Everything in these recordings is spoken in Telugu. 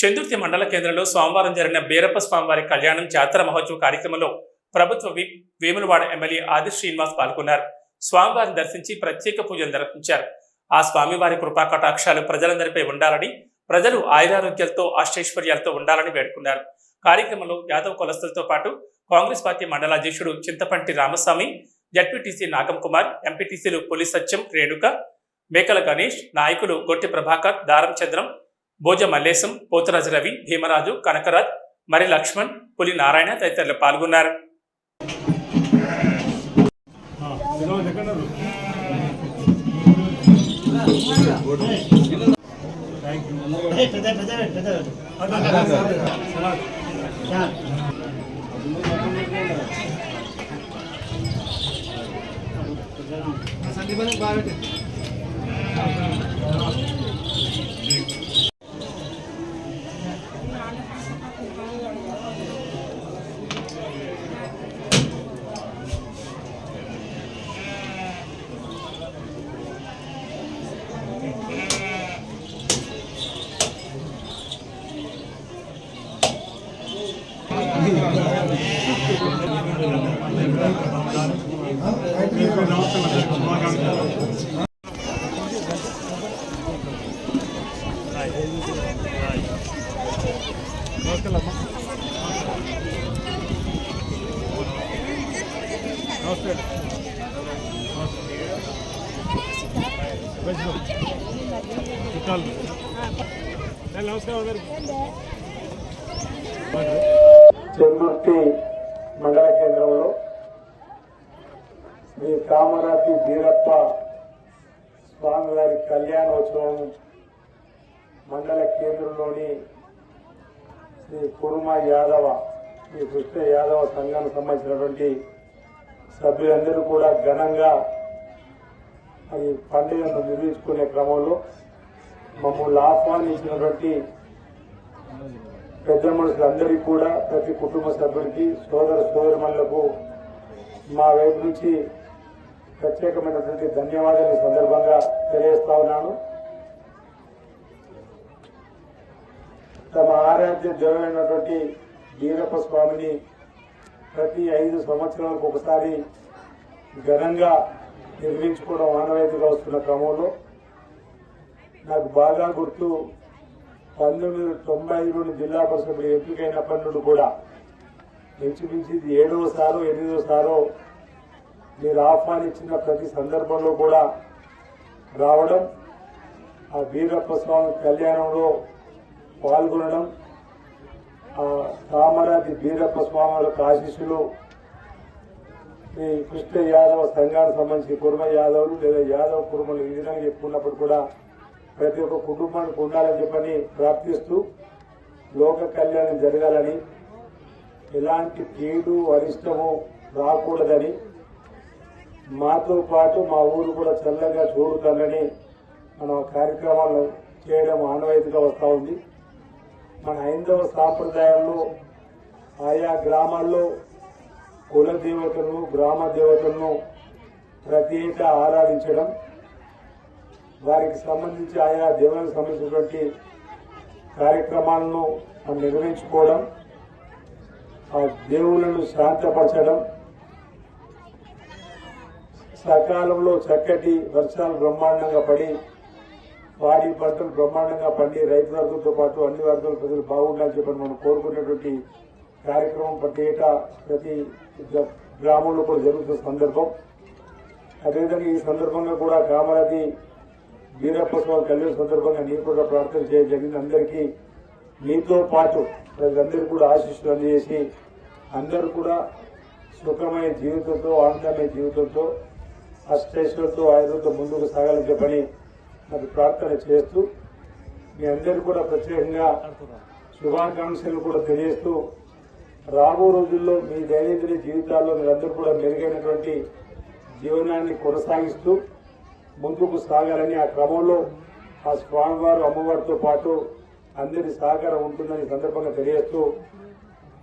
చందుర్తి మండల కేంద్రంలో సోమవారం జరిగిన బీరప్ప స్వామివారి కళ్యాణం జాతర మహోత్సవ కార్యక్రమంలో ప్రభుత్వ విప్ వేములవాడ ఎమ్మెల్యే ఆది శ్రీనివాస్ పాల్గొన్నారు. స్వామివారిని దర్శించి ప్రత్యేక పూజలు నిర్వహించారు. ఆ స్వామివారి కృపా కటాక్షాలు ప్రజలందరిపై ఉండాలని, ప్రజలు ఆయురారోగ్యాలతో అష్టైశ్వర్యాలతో ఉండాలని వేడుకున్నారు. కార్యక్రమంలో యాదవ్ కులస్తులతో పాటు కాంగ్రెస్ పార్టీ మండల అధ్యక్షుడు చింతపంటి రామస్వామి, జడ్పీటీసీ నాగం కుమార్, ఎంపీటీసీలు పులి సత్యం, రేణుక, మేకల గణేష్, నాయకులు గొట్టి ప్రభాకర్, దారం చంద్రం, భోజ మల్లేశం, పోతరాజు రవి, భీమరాజు, కనకరాజ్, మరి లక్ష్మణ్, పులి నారాయణ తదితరులు పాల్గొన్నారు. చందుర్తి మండల కేంద్రంలో శ్రీ కామరాతి బీరప్ప స్వామివారి కళ్యాణోత్సవం మండల కేంద్రంలోని శ్రీ కురుమ యాదవ, శ్రీ కృష్ణ యాదవ సంఘానికి సంబంధించినటువంటి సభ్యులందరూ కూడా ఘనంగా ఈ పండుగను నిర్వహించుకునే క్రమంలో మమ్మల్ని ఆహ్వానించినటువంటి పెద్ద మనుషులందరికీ కూడా, ప్రతి కుటుంబ సభ్యుడికి, సోదరుమణులకు మా వైపు నుంచి ప్రత్యేకమైనటువంటి ధన్యవాదాలు ఈ సందర్భంగా తెలియజేస్తా ఉన్నాను. తమ ఆరాధ్య దైవమైనటువంటి బీరప్ప స్వామిని ప్రతి 5 సంవత్సరాలకు ఒకసారి ఘనంగా నిర్మించుకోవడం ఆనవాయితీగా వస్తున్న క్రమంలో నాకు బాగా గుర్తు 1995 నుండి జిల్లా పరిషత్ ఎంపికైనప్పటి నుండి కూడా ఇంచుమించి 7వ సారో 8వ సారో మీరు ఆహ్వానించిన ప్రతి సందర్భంలో కూడా రావడం, ఆ బీరప్ప స్వామి కళ్యాణంలో పాల్గొనడం, ఆ కామరాతి బీరప్ప స్వామి యొక్క ఆశీస్సులు ఈ కృష్ణ యాదవ సంఘానికి సంబంధించి కుర్మ యాదవులు లేదా యాదవ కుర్మలు ఈ విధంగా చెప్పుకున్నప్పుడు కూడా ప్రతి ఒక్క కుటుంబానికి ఉండాలని చెప్పని ప్రార్థిస్తూ లోక కళ్యాణం జరగాలని, ఎలాంటి కీడు అరిష్టము రాకూడదని, మాతో పాటు మా ఊరు కూడా చల్లగా చూడుతానని మనం కార్యక్రమాలు చేయడం ఆనవాయితీగా వస్తూ ఉంది. మన హైందవ సాంప్రదాయంలో ఆయా గ్రామాల్లో కుల దేవతలను, గ్రామ దేవతలను ప్రతి ఏటా ఆరాధించడం, వారికి సంబంధించి ఆయా దేవులకు సంబంధించినటువంటి కార్యక్రమాలను మనం నిర్వహించుకోవడం, ఆ దేవుళ్లను శాంతపరచడం, సకాలంలో చక్కటి వర్షాలు బ్రహ్మాండంగా పడి వారి పంటలు బ్రహ్మాండంగా పండి రైతు వర్గంతో పాటు అన్ని వర్గాల ప్రజలు బాగుండాలని చెప్పని మనం కోరుకున్నటువంటి కార్యక్రమం ప్రతి ఏటా ప్రతి గ్రామంలో కూడా జరుగుతున్న సందర్భం. అదేవిధంగా ఈ సందర్భంగా కూడా కామరాతి బీరప్ప స్వామి కళ్యాణ సందర్భంగా నేను కూడా ప్రార్థన చేయడం జరిగింది. అందరికీ మీతో పాటు ప్రజలందరూ కూడా ఆశీస్సులు అందజేసి అందరూ కూడా సుఖమైన జీవితంతో, ఆనందమైన జీవితంతో, అష్టైశ్వర్యంతో, ఆయుర్వేదంతో ముందుకు సాగాలని చెప్పని నాకు ప్రార్థన చేస్తూ మీ అందరూ కూడా ప్రత్యేకంగా శుభాకాంక్షలు కూడా తెలియజేస్తూ రాబో రోజుల్లో మీ దైనందిన జీవితాల్లో మీరందరూ కూడా మెరుగైనటువంటి జీవనాన్ని కొనసాగిస్తూ ముందుకు సాగాలని, ఆ క్రమంలో ఆ స్వామివారు అమ్మవారితో పాటు అందరి సహకారం ఉంటుందని సందర్భంగా తెలియజేస్తూ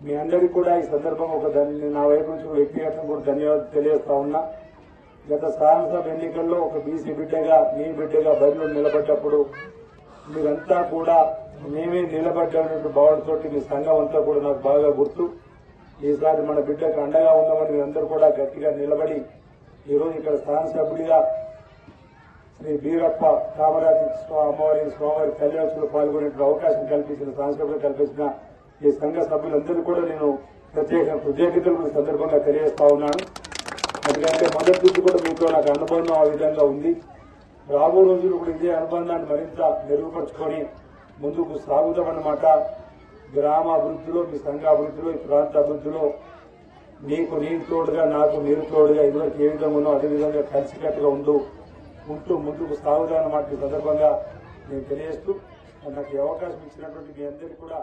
మీ అందరికీ కూడా ఈ సందర్భంగా నా వైపు నుంచి వ్యక్తిగతంగా కూడా ధన్యవాదాలు తెలియజేస్తా ఉన్నా. గత శాసనసభ ఎన్నికల్లో ఒక బీసీ బిడ్డగా, మీ బిడ్డగా బరిలో నిలబడ్డప్పుడు మీరంతా కూడా మేమే నిలబడ్డటువంటి భావనతోటి మీ సంఘం అంతా కూడా నాకు బాగా గుర్తు. ఈసారి మన బిడ్డకు అండగా ఉన్నామని మీరందరూ కూడా గట్టిగా నిలబడి ఈరోజు ఇక్కడ స్థాన సభ్యుడిగా శ్రీ బీరప్ప కామరాజు స్వామివారి కళ్యాణోత్సవంలో పాల్గొనే అవకాశం కల్పించిన స్థాన సభ్యులు కల్పించిన ఈ సంఘ సభ్యులందరూ కూడా నేను కృతజ్ఞతలు ఈ సందర్భంగా తెలియజేస్తా ఉన్నాను. ఎందుకంటే మొదటి నుంచి కూడా మీతో నాకు అనుబంధం ఆ విధంగా ఉంది. రాబో రోజులు కూడా ఇదే అనుబంధాన్ని మరింత మెరుగుపరుచుకొని ముందుకు సాగుతామన్నమాట. గ్రామ అభివృద్ధిలో, మీ సంఘ అభివృద్ధిలో, ఈ ప్రాంత అభివృద్ధిలో నీకు నేను తోడుగా, నాకు మీరు తోడుగా ఇదివరకు ఏ విధంగా ఉన్నో అదే విధంగా కలిసికట్టుగా ఉంటూ ముందుకు సాగుతామన్నమాట. ఈ సందర్భంగా నేను తెలియజేస్తూ నాకు ఈ అవకాశం ఇచ్చినటువంటి మీ అందరికీ కూడా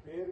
పేరు